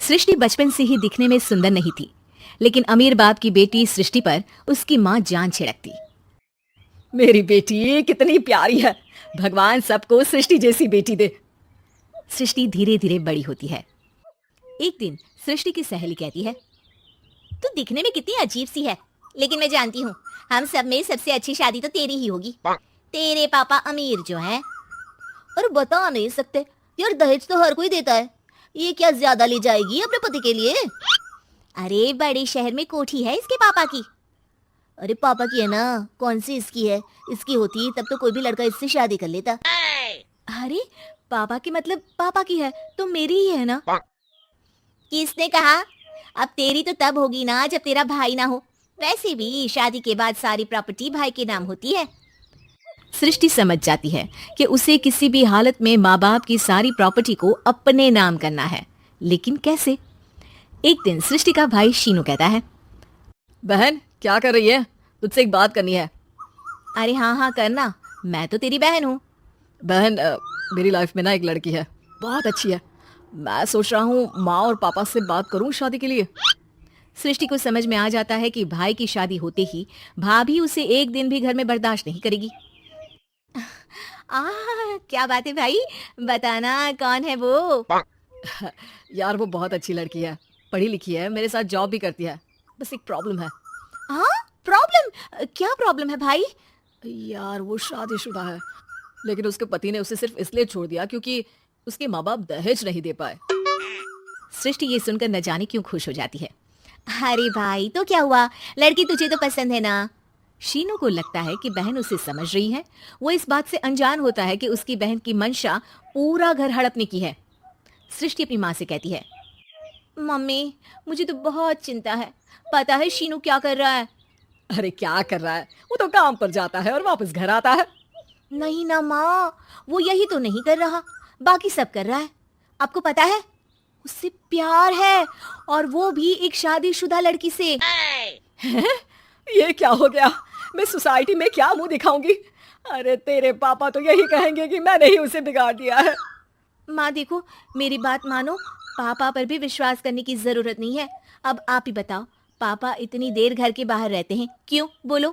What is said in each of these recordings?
सृष्टि बचपन से ही दिखने में सुंदर नहीं थी, लेकिन अमीर बाप की बेटी सृष्टि पर उसकी माँ जान छिड़कती। मेरी बेटी कितनी प्यारी है, भगवान सबको सृष्टि जैसी बेटी दे। सृष्टि धीरे धीरे बड़ी होती है। एक दिन सृष्टि की सहेली कहती है, तू दिखने में कितनी अजीब सी है, लेकिन मैं जानती हूँ हम सब में सबसे अच्छी शादी तो तेरी ही होगी। तेरे पापा अमीर जो हैं। और बता नहीं सकते यार, दहेज तो हर कोई देता है, ये क्या ज्यादा ले जाएगी अपने पति के लिए? अरे बड़े शहर में कोठी है इसके पापा की। अरे पापा की है ना, कौन सी इसकी है? इसकी होती तब तो कोई भी लड़का इससे शादी कर लेता। अरे पापा की मतलब पापा की है तो मेरी ही है ना? किसने कहा? अब तेरी तो तब होगी ना जब तेरा भाई ना हो। वैसे भी शादी के बाद सारी प्रॉपर्टी भाई के नाम होती है। सृष्टि समझ जाती है कि उसे किसी भी हालत में माँ बाप की सारी प्रॉपर्टी को अपने नाम करना है, लेकिन कैसे? एक दिन सृष्टि का भाई शीनू कहता है, बहन क्या कर रही है? तुझसे एक बात करनी है। अरे हाँ हाँ करना, मैं तो तेरी बहन हूँ। बहन मेरी लाइफ में ना एक लड़की है, बहुत अच्छी है। मैं सोच रहा हूँ माँ और पापा से बात करूँ शादी के लिए। सृष्टि को समझ में आ जाता है कि भाई की शादी होते ही भाभी उसे एक दिन भी घर में बर्दाश्त नहीं करेगी। क्या बात है भाई, बताना कौन है वो? यार वो बहुत अच्छी लड़की है, पढ़ी लिखी है, मेरे साथ जॉब भी करती है। बस एक प्रॉब्लम है। हाँ प्रॉब्लम? क्या प्रॉब्लम है भाई? यार वो शादीशुदा है, लेकिन उसके पति ने उसे सिर्फ इसलिए छोड़ दिया क्योंकि उसके माँ बाप दहेज नहीं दे पाए। सृष्टि ये सुनकर न जाने क्यों खुश हो जाती है। अरे भाई तो क्या हुआ, लड़की तुझे तो पसंद है ना? शीनू को लगता है कि बहन उसे समझ रही है। वो इस बात से अनजान होता है कि उसकी बहन की मंशा पूरा घर हड़पने की है। सृष्टि अपनी माँ से कहती है, मम्मी मुझे तो बहुत चिंता है, पता है शीनू क्या कर रहा है? अरे क्या कर रहा है, वो तो काम पर जाता है और वापस घर आता है। नहीं ना माँ, वो यही तो नहीं कर रहा, बाकी सब कर रहा है। आपको पता है उससे प्यार है, और वो भी एक शादीशुदा लड़की से। ये क्या हो गया? मैं सोसाइटी में क्या मुंह दिखाऊंगी? अरे तेरे पापा तो यही कहेंगे कि मैंने ही उसे बिगाड़ दिया है। माँ देखो, मेरी बात मानो, पापा पर भी विश्वास करने की जरूरत नहीं है। अब आप ही बताओ, पापा इतनी देर घर के बाहर रहते हैं क्यों? बोलो।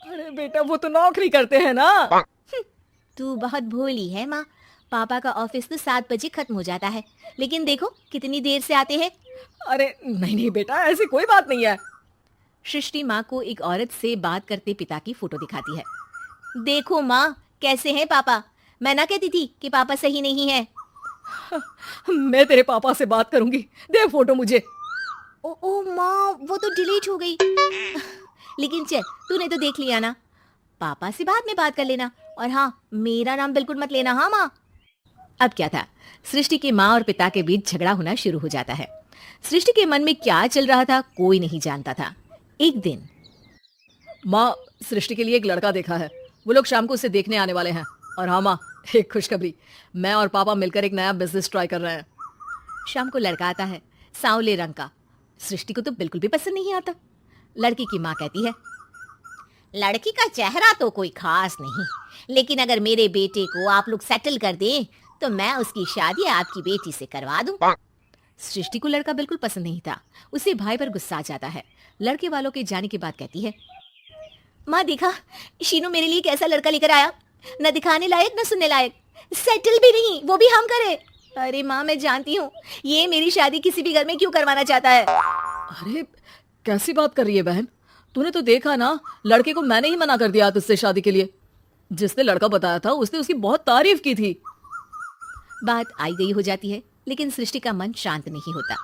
अरे बेटा वो तो नौकरी करते हैं ना। तू बहुत भोली है माँ, पापा का ऑफिस तो 7 बजे खत्म हो जाता है, लेकिन देखो कितनी देर से आते हैं। अरे नहीं नहीं बेटा, ऐसी कोई बात नहीं है। सृष्टि माँ को एक औरत से बात करते पिता की फोटो दिखाती है। देखो माँ कैसे हैं पापा, मैं ना कहती थी कि पापा सही नहीं है। मैं तेरे पापा से बात करूंगी, दे फोटो मुझे। ओ माँ वो तो डिलीट हो गई। लेकिन चल तूने तो देख लिया ना, पापा से बाद में बात कर लेना, और हाँ मेरा नाम बिल्कुल मत लेना। हाँ माँ। अब क्या था, सृष्टि के माँ और पिता के बीच झगड़ा होना शुरू हो जाता है। सृष्टि के मन में क्या चल रहा था कोई नहीं जानता था। एक दिन, माँ सृष्टि के लिए एक लड़का देखा है, वो लोग शाम को उसे देखने आने वाले हैं। और हाँ माँ, एक खुशखबरी, मैं और पापा मिलकर एक नया बिजनेस ट्राई कर रहे हैं। शाम को लड़का आता है, सांवले रंग का। सृष्टि को तो बिल्कुल भी पसंद नहीं आता। लड़की की माँ कहती है, लड़की का चेहरा तो कोई खास नहीं, लेकिन अगर मेरे बेटे को आप लोग सेटल कर दें तो मैं उसकी शादी आपकी बेटी से करवा दूं। सृष्टि को लड़का बिल्कुल पसंद नहीं था। उसे भाई पर गुस्सा आ जाता है। लड़के वालों के जाने के बाद कहती है, माँ देखा शीनू मेरे लिए कैसा लड़का लेकर आया, न दिखाने लायक न सुनने लायक, सेटल भी नहीं, वो भी हम करे। अरे माँ मैं जानती हूँ ये मेरी शादी किसी भी घर में क्यों करवाना चाहता है। अरे कैसी बात कर रही है बहन, तूने तो देखा ना, लड़के को मैंने ही मना कर दिया तुझसे शादी के लिए। जिसने लड़का बताया था उसने उसकी बहुत तारीफ की थी। बात आई गई हो जाती है, लेकिन सृष्टि का मन शांत नहीं होता।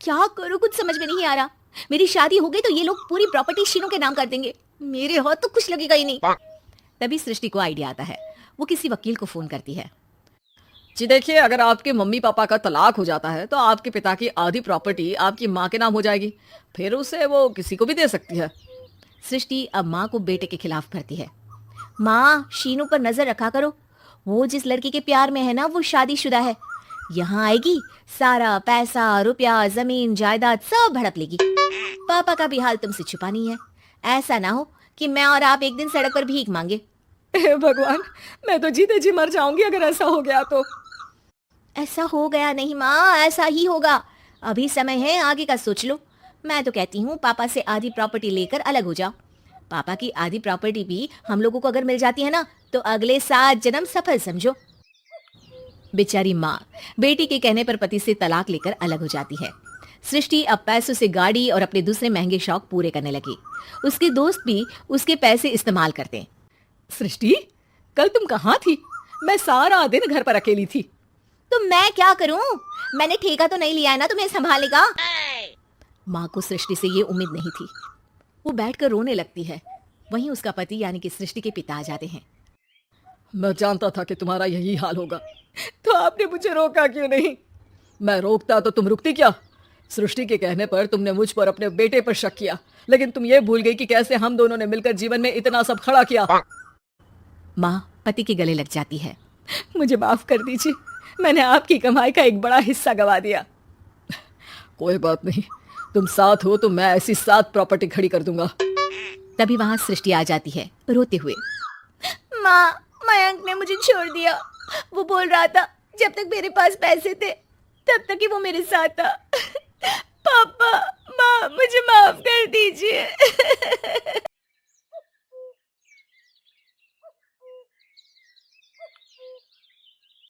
क्या करूं, कुछ समझ में नहीं आ रहा। मेरी शादी हो गई तो ये लोग पूरी प्रॉपर्टी शीनू के नाम कर देंगे, मेरे हाथ तो कुछ लगेगा ही नहीं। तभी सृष्टि को आइडिया आता है। वो किसी वकील को फोन करती है। जी देखिए, अगर आपके मम्मी पापा का तलाक हो जाता है तो आपके पिता की आधी प्रॉपर्टी आपकी माँ के नाम हो जाएगी, फिर उसे वो किसी को भी दे सकती है। सृष्टि अब माँ को बेटे के खिलाफ भरती है। माँ शीनू पर नजर रखा करो, वो जिस लड़की के प्यार में है ना वो शादीशुदा है। यहाँ आएगी सारा पैसा रुपया जमीन जायदाद सब भड़प लेगी। पापा का भी हाल तुमसे छुपा नहीं है। ऐसा ना हो कि मैं और आप एक दिन सड़क पर भीख मांगे। भगवान, मैं तो जीते जी मर जाऊंगी अगर ऐसा हो गया तो। ऐसा हो गया नहीं माँ, ऐसा ही होगा। अभी समय है, आगे का सोच लो। मैं तो कहती हूँ पापा से आधी प्रॉपर्टी लेकर अलग हो जाओ। पापा की आधी प्रॉपर्टी भी हम लोगों को अगर मिल जाती है ना, तो अगले 7 जन्म सफल समझो। बेचारी माँ बेटी के कहने पर पति से तलाक लेकर अलग हो जाती है। सृष्टि अब पैसों से गाड़ी और अपने दूसरे महंगे शौक पूरे करने लगी। उसके दोस्त भी उसके पैसे इस्तेमाल करते हैं। सृष्टि, कल तुम कहाँ थी? मैं सारा दिन घर पर अकेली थी। तो मैं क्या करूं? मैंने ठेका तो नहीं लिया है ना तुम्हें संभालने का। माँ को सृष्टि से ये उम्मीद नहीं थी। वो बैठकर रोने लगती है। वहीं उसका पति यानी कि सृष्टि के पिता आ जाते हैं। मैं जानता था कि तुम्हारा यही हाल होगा, तो आपने मुझे रोका क्यों नहीं? मैं रोकता तो तुम रुकती क्या? सृष्टि के कहने पर तुमने मुझ पर अपने बेटे पर शक किया, लेकिन तुम ये भूल गई कि कैसे हम दोनों ने मिलकर जीवन में इतना सब खड़ा किया। माँ पति के गले लग जाती है। मुझे माफ कर दीजिए, मैंने आपकी कमाई का एक बड़ा हिस्सा गवा दिया। कोई बात नहीं, तुम साथ हो तो मैं ऐसी 7 प्रॉपर्टी खड़ी कर दूंगा। तभी वहां सृष्टि आ जाती है रोते हुए। माँ, मयंक ने मुझे छोड़ दिया। वो बोल रहा था जब तक मेरे पास पैसे थे तब तक ही वो मेरे साथ था। पापा, माँ, मुझे माफ कर दीजिए।